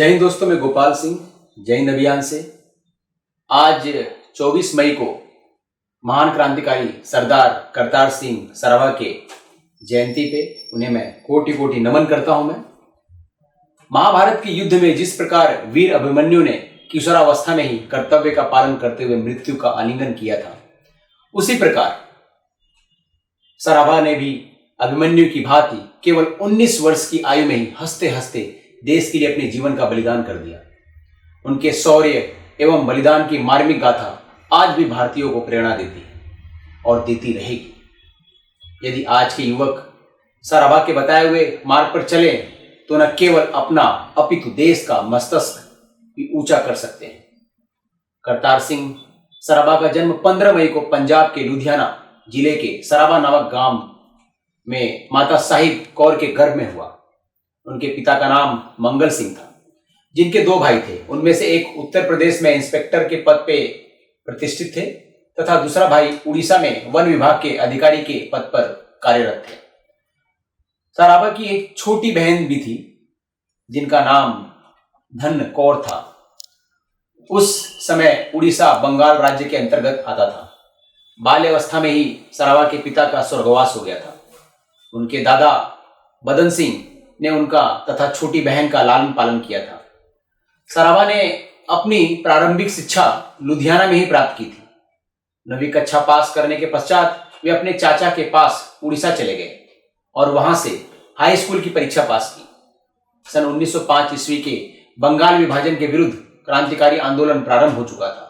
जय हिंद दोस्तों, मैं गोपाल सिंह जय हिंद अभियान से। आज 24 मई को महान क्रांतिकारी सरदार करतार सिंह सराभा के जयंती पे उन्हें मैं कोटि कोटि नमन करता हूं। मैं महाभारत के युद्ध में जिस प्रकार वीर अभिमन्यु ने किशोरावस्था में ही कर्तव्य का पालन करते हुए मृत्यु का आलिंगन किया था, उसी प्रकार सराभा ने भी अभिमन्यु की भांति केवल 19 वर्ष की आयु में ही हंसते हंसते देश के लिए अपने जीवन का बलिदान कर दिया। उनके शौर्य एवं बलिदान की मार्मिक गाथा आज भी भारतीयों को प्रेरणा देती है और देती रहेगी। यदि आज के युवक सराभा के बताए हुए मार्ग पर चले तो न केवल अपना अपितु देश का मस्तक भी ऊंचा कर सकते हैं। करतार सिंह सराभा का जन्म 15 मई को पंजाब के लुधियाना जिले के सराभा नामक गांव में माता साहिब कौर के गर्भ में हुआ। उनके पिता का नाम मंगल सिंह था, जिनके 2 भाई थे। उनमें से एक उत्तर प्रदेश में इंस्पेक्टर के पद पे प्रतिष्ठित थे तथा दूसरा भाई उड़ीसा में वन विभाग के अधिकारी के पद पर कार्यरत थे। सराभा की एक छोटी बहन भी थी जिनका नाम धन कौर था। उस समय उड़ीसा बंगाल राज्य के अंतर्गत आता था। बाल्यावस्था में ही सराभा के पिता का स्वर्गवास हो गया था। उनके दादा बदन सिंह ने उनका तथा छोटी बहन का लालन पालन किया था। सराभा ने अपनी प्रारंभिक शिक्षा लुधियाना में ही प्राप्त की थी। 9वीं कक्षा पास करने के पश्चात वे अपने चाचा के पास उड़ीसा चले गए और वहां से हाई स्कूल की परीक्षा पास की। सन 1905 ईस्वी के बंगाल विभाजन के विरुद्ध क्रांतिकारी आंदोलन प्रारंभ हो चुका था,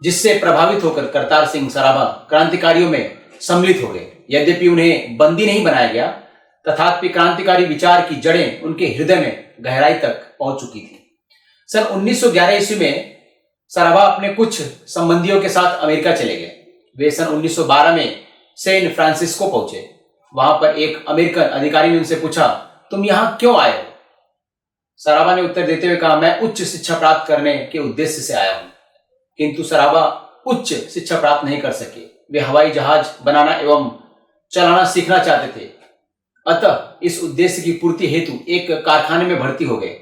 जिससे प्रभावित होकर करतार सिंह सराभा क्रांतिकारियों में सम्मिलित हो गए। यद्यपि उन्हें बंदी नहीं बनाया गया, तथापि क्रांतिकारी विचार की जड़ें उनके हृदय में गहराई तक पहुंच चुकी थी। सन 1911 ईस्वी में सराभा अपने कुछ संबंधियों के साथ अमेरिका चले गए। वे सन 1912 में सैन फ्रांसिस्को पहुंचे। वहां पर एक अमेरिकन अधिकारी ने उनसे पूछा, तुम यहां क्यों आए हो? सराभा ने उत्तर देते हुए कहा, मैं उच्च शिक्षा प्राप्त करने के उद्देश्य से आया हूं। किंतु सराभा उच्च शिक्षा प्राप्त नहीं कर सके। वे हवाई जहाज बनाना एवं चलाना सीखना चाहते थे। अतः इस उद्देश्य की पूर्ति हेतु एक कारखाने में भर्ती हो गए।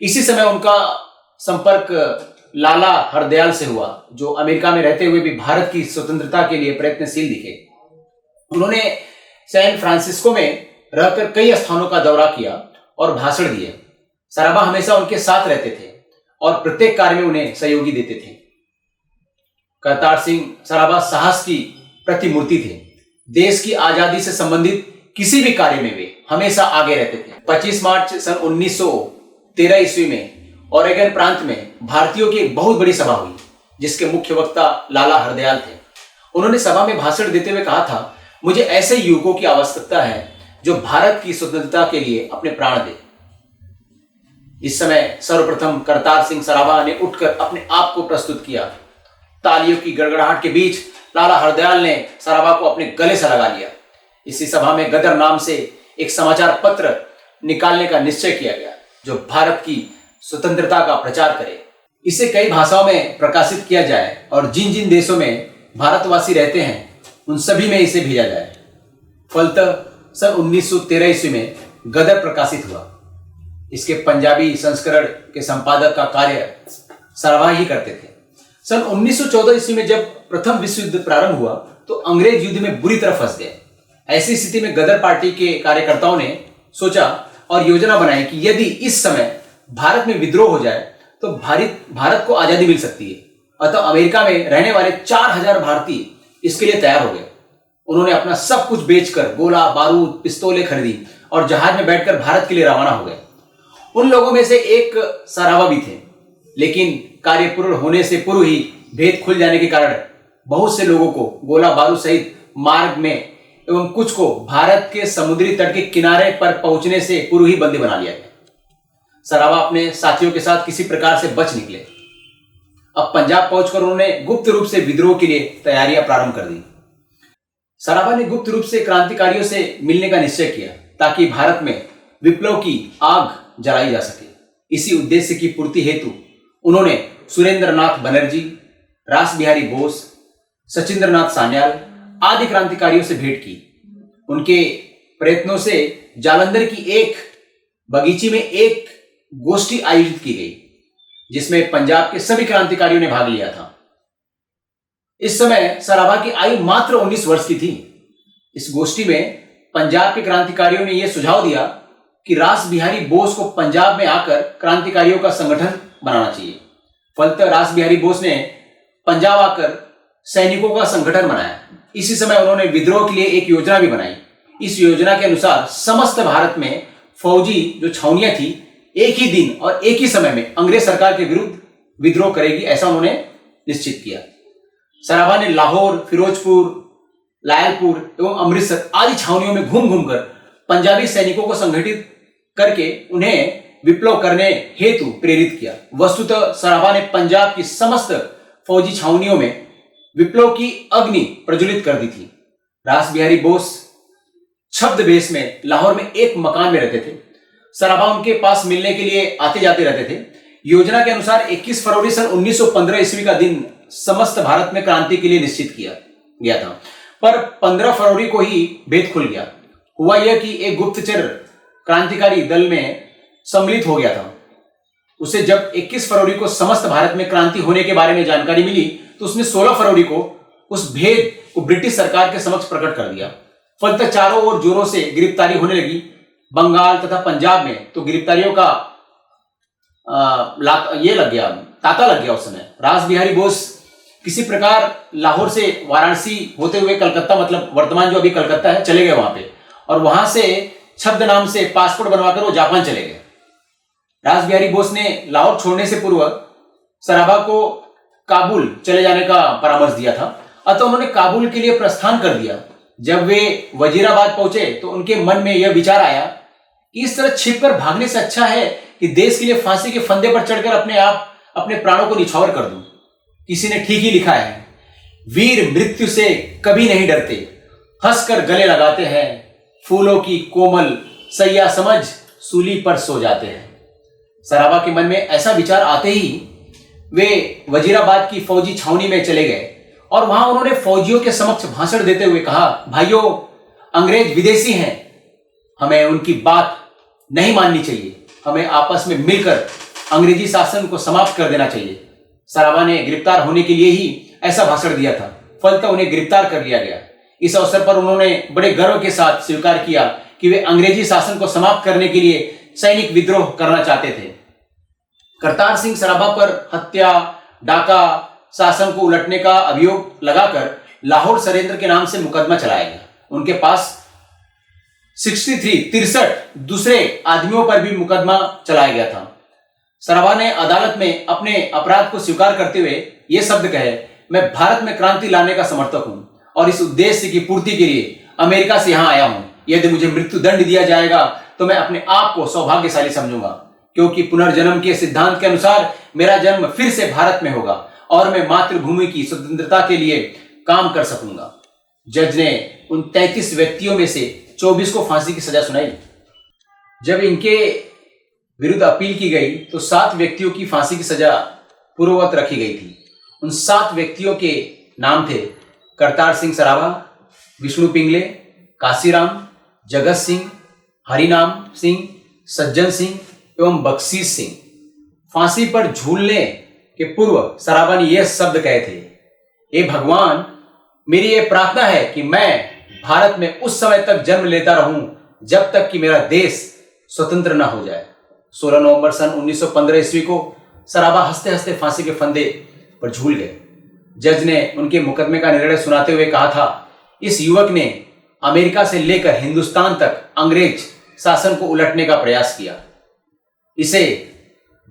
इसी समय उनका संपर्क लाला हरदयाल से हुआ, जो अमेरिका में रहते हुए भी भारत की स्वतंत्रता के लिए प्रयत्नशील दिखे। उन्होंने सैन फ्रांसिस्को में रहकर कई स्थानों का दौरा किया और भाषण दिए। सराभा हमेशा उनके साथ रहते थे और प्रत्येक कार्य में उन्हें सहयोगी देते थे। करतार सिंह सराभा साहस की प्रतिमूर्ति थे। देश की आजादी से संबंधित किसी भी कार्य में वे हमेशा आगे रहते थे। 25 मार्च सन 1913 ईस्वी में ओरेगन प्रांत में भारतीयों की एक बहुत बड़ी सभा हुई, जिसके मुख्य वक्ता लाला हरदयाल थे। उन्होंने सभा में भाषण देते हुए कहा था, मुझे ऐसे युवकों की आवश्यकता है जो भारत की स्वतंत्रता के लिए अपने प्राण दे। इस समय सर्वप्रथम करतार सिंह सराभा ने उठकर अपने आप को प्रस्तुत किया। तालियों की गड़गड़ाहट के बीच लाला हरदयाल ने सराभा को अपने गले से लगा लिया। इसी सभा में गदर नाम से एक समाचार पत्र निकालने का निश्चय किया गया, जो भारत की स्वतंत्रता का प्रचार करे। इसे कई भाषाओं में प्रकाशित किया जाए और जिन जिन देशों में भारतवासी रहते हैं उन सभी में इसे भेजा जाए। फलतः सन 1913 ईस्वी में गदर प्रकाशित हुआ। इसके पंजाबी संस्करण के संपादक का कार्य सराभा ही करते थे। सन 1914 ईस्वी में जब प्रथम विश्व युद्ध प्रारंभ हुआ तो अंग्रेज युद्ध में बुरी तरह फंस गए। ऐसी स्थिति में गदर पार्टी के कार्यकर्ताओं ने सोचा और योजना बनाई कि यदि इस समय भारत में विद्रोह हो जाए तो भारत को आजादी मिल सकती है। अतः अमेरिका में रहने वाले 4000 भारतीय इसके लिए तैयार हो गए। उन्होंने अपना सब कुछ बेचकर गोला बारूद पिस्तौलें खरीदी और जहाज में बैठकर भारत के लिए रवाना हो गए। उन लोगों में से एक सराभा भी थे, लेकिन कार्य पूर्ण होने से पूर्व ही भेद खुल जाने के कारण बहुत से लोगों को गोला बारूद सहित मार्ग में एवं कुछ को भारत के समुद्री तट के किनारे पर पहुंचने से पूर्व ही बंदी बना लिया गया। सराभा अपने साथियों के साथ किसी प्रकार से बच निकले। अब पंजाब पहुंचकर उन्होंने गुप्त रूप से विद्रोह के लिए तैयारियां प्रारंभ कर दी। सराभा ने गुप्त रूप से क्रांतिकारियों से मिलने का निश्चय किया ताकि भारत में विप्लव की आग जलाई जा सके। इसी उद्देश्य की पूर्ति हेतु उन्होंने सुरेंद्र नाथ बनर्जी, रास बिहारी बोस, सचिंद्रनाथ सान्याल आदि क्रांतिकारियों से भेंट की। उनके प्रयत्नों से जालंधर की एक बगीचे में एक गोष्ठी आयोजित की गई जिसमें पंजाब के सभी क्रांतिकारियों ने भाग लिया था। इस समय सराभा की आयु मात्र 19 वर्ष की थी। इस गोष्ठी में पंजाब के क्रांतिकारियों ने यह सुझाव दिया कि रास बिहारी बोस को पंजाब में आकर क्रांतिकारियों का संगठन बनाना चाहिए। फलतः रास बिहारी बोस ने पंजाब आकर सैनिकों का संगठन बनाया। इसी समय उन्होंने विद्रोह के लिए एक योजना भी बनाई। इस योजना के अनुसार समस्त भारत में फौजी जो छावनियां थी एक ही दिन और एक ही समय में अंग्रेज सरकार के विरुद्ध विद्रोह करेगी, ऐसा उन्होंने निश्चित किया। सराभा ने लाहौर, फिरोजपुर, लायलपुर एवं अमृतसर आदि छावनियों में घूम घूमकर पंजाबी सैनिकों को संगठित करके उन्हें विप्लव करने हेतु प्रेरित किया। वस्तुतः सराभा ने पंजाब की समस्त फौजी छावनियों में विप्लव की अग्नि प्रज्वलित कर दी थी। रास बिहारी बोस छद्मवेश में लाहौर में एक मकान में रहते थे। सराभा उनके पास मिलने के लिए आते जाते रहते थे। योजना के अनुसार 21 फरवरी सन 1915 ईस्वी का दिन समस्त भारत में क्रांति के लिए निश्चित किया गया था, पर 15 फरवरी को ही भेद खुल गया। हुआ यह कि एक गुप्तचर क्रांतिकारी दल में सम्मिलित हो गया था। उसे जब 21 फरवरी को समस्त भारत में क्रांति होने के बारे में जानकारी मिली तो उसने 16 फरवरी को उस भेद को ब्रिटिश सरकार के समक्ष प्रकट कर दिया। फलतः चारों ओर जोरों से गिरफ्तारी होने लगी। बंगाल तथा पंजाब में तो गिरफ्तारियों का तांता लग गया। उस समय रास बिहारी बोस किसी प्रकार लाहौर से वाराणसी होते हुए कलकत्ता, मतलब वर्तमान जो अभी कलकत्ता है, चले गए वहां पे, और वहां से छद्म नाम से पासपोर्ट बनवाकर वो जापान चले गए। रास बिहारी बोस ने लाहौर छोड़ने से पूर्व सराभा को काबुल चले जाने का परामर्श दिया था, अतः उन्होंने काबुल के लिए प्रस्थान कर दिया। जब वे वजीराबाद पहुंचे तो उनके मन में यह विचार आया कि इस तरह छिपकर भागने से अच्छा है कि देश के लिए फांसी के फंदे पर चढ़कर अपने प्राणों को निछावर कर दूं। किसी ने ठीक ही लिखा है, वीर मृत्यु से कभी नहीं डरते, हंसकर गले लगाते हैं, फूलों की कोमल सैया समझ सूली पर सो जाते हैं। सराभा के मन में ऐसा विचार आते ही वे वजीराबाद की फौजी छावनी में चले गए और वहां उन्होंने फौजियों के समक्ष भाषण देते हुए कहा, भाइयों, अंग्रेज विदेशी हैं, हमें उनकी बात नहीं माननी चाहिए, हमें आपस में मिलकर अंग्रेजी शासन को समाप्त कर देना चाहिए। सराभा ने गिरफ्तार होने के लिए ही ऐसा भाषण दिया था, फलतः उन्हें गिरफ्तार कर लिया गया। इस अवसर पर उन्होंने बड़े गर्व के साथ स्वीकार किया कि वे अंग्रेजी शासन को समाप्त करने के लिए सैनिक विद्रोह करना चाहते थे। करतार सिंह सराभा पर हत्या, डाका, शासन को उलटने का अभियोग लगाकर लाहौर षड्यंत्र के नाम से मुकदमा चलाया गया। उनके पास 63 दूसरे आदमियों पर भी मुकदमा चलाया गया था। सराभा ने अदालत में अपने अपराध को स्वीकार करते हुए ये शब्द कहे, मैं भारत में क्रांति लाने का समर्थक हूं और इस उद्देश्य की पूर्ति के लिए अमेरिका से यहां आया हूं। यदि मुझे मृत्यु दंड दिया जाएगा तो मैं अपने आप को सौभाग्यशाली समझूंगा, क्योंकि पुनर्जन्म के सिद्धांत के अनुसार मेरा जन्म फिर से भारत में होगा और मैं मातृभूमि की स्वतंत्रता के लिए काम कर सकूंगा। जज ने उन 33 व्यक्तियों में से 24 को फांसी की सजा सुनाई। जब इनके विरुद्ध अपील की गई तो 7 व्यक्तियों की फांसी की सजा पूर्ववत रखी गई थी। उन 7 व्यक्तियों के नाम थे करतार सिंह सराभा, विष्णु पिंगले, काशीराम, जगत सिंह, हरिनाम सिंह, सज्जन सिंह एवं बख्शीश सिंह। फांसी पर झूलने के पूर्व सराभा ने यह शब्द कहे थे, हे भगवान, मेरी यह प्रार्थना है कि मैं भारत में उस समय तक जन्म लेता रहूं जब तक कि मेरा देश स्वतंत्र न हो जाए। 16 नवंबर सन 1915 ईस्वी को सराभा हंसते हंसते फांसी के फंदे पर झूल गए। जज ने उनके मुकदमे का निर्णय सुनाते हुए कहा था, इस युवक ने अमेरिका से लेकर हिंदुस्तान तक अंग्रेज शासन को उलटने का प्रयास किया। इसे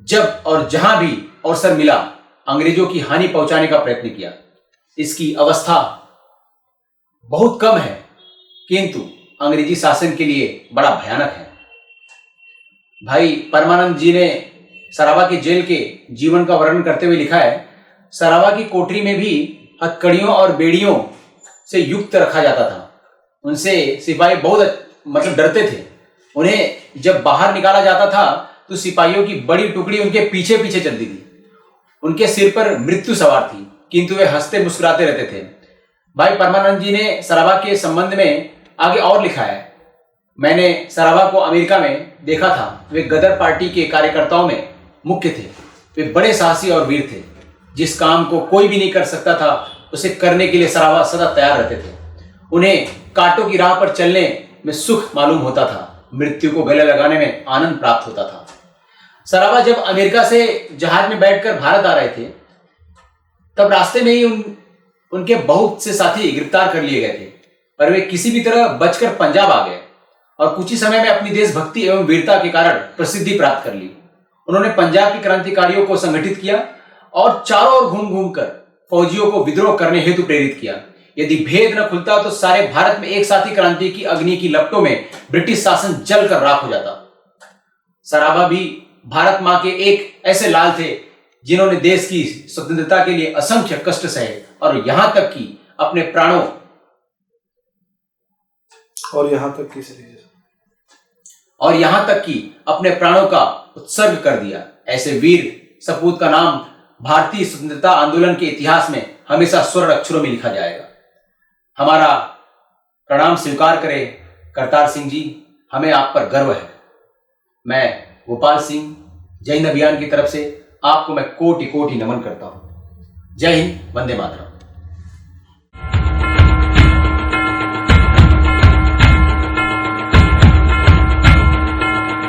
जब और जहां भी अवसर मिला अंग्रेजों की हानि पहुंचाने का प्रयत्न किया। इसकी अवस्था बहुत कम है किंतु अंग्रेजी शासन के लिए बड़ा भयानक है। भाई परमानंद जी ने सराभा के जेल के जीवन का वर्णन करते हुए लिखा है, सराभा की कोठरी में भी हथकड़ियों और बेड़ियों से युक्त रखा जाता था। उनसे सिपाही बहुत डरते थे। उन्हें जब बाहर निकाला जाता था तो सिपाहियों की बड़ी टुकड़ी उनके पीछे पीछे चलती थी। उनके सिर पर मृत्यु सवार थी किंतु वे हंसते मुस्कुराते रहते थे। भाई परमानंद जी ने सराभा के संबंध में आगे और लिखा है, मैंने सराभा को अमेरिका में देखा था। वे गदर पार्टी के कार्यकर्ताओं में मुख्य थे। वे बड़े साहसी और वीर थे। जिस काम को कोई भी नहीं कर सकता था, उसे करने के लिए सराभा सदा तैयार रहते थे। उन्हें कांटों की राह पर चलने में सुख मालूम होता था, मृत्यु को गले लगाने में आनंद प्राप्त होता था। सराभा जब अमेरिका से जहाज में बैठकर भारत आ रहे थे, तब रास्ते में ही उनके बहुत से साथी गिरफ्तार कर लिए गए थे, पर वे किसी भी तरह बचकर पंजाब आ गए और कुछ ही समय में अपनी देशभक्ति एवं वीरता के कारण प्रसिद्धि प्राप्त कर ली। उन्होंने पंजाब के क्रांतिकारियों को संगठित किया और चारों ओर घूम घूमकर फौजियों को विद्रोह करने हेतु प्रेरित किया। यदि भेद न खुलता तो सारे भारत में एक साथ ही क्रांति की अग्नि की लपटों में ब्रिटिश शासन जलकर राख हो जाता। सराभा भी भारत मां के एक ऐसे लाल थे जिन्होंने देश की स्वतंत्रता के लिए असंख्य कष्ट सहे और यहां तक कि अपने प्राणों का उत्सर्ग कर दिया। ऐसे वीर सपूत का नाम भारतीय स्वतंत्रता आंदोलन के इतिहास में हमेशा स्वर्ण अक्षरों में लिखा जाएगा। हमारा प्रणाम स्वीकार करें करतार सिंह जी, हमें आप पर गर्व है। मैं गोपाल सिंह जय हिंद अभियान की तरफ से आपको मैं कोटि कोटि नमन करता हूं। जय हिंद, वंदे मातरम।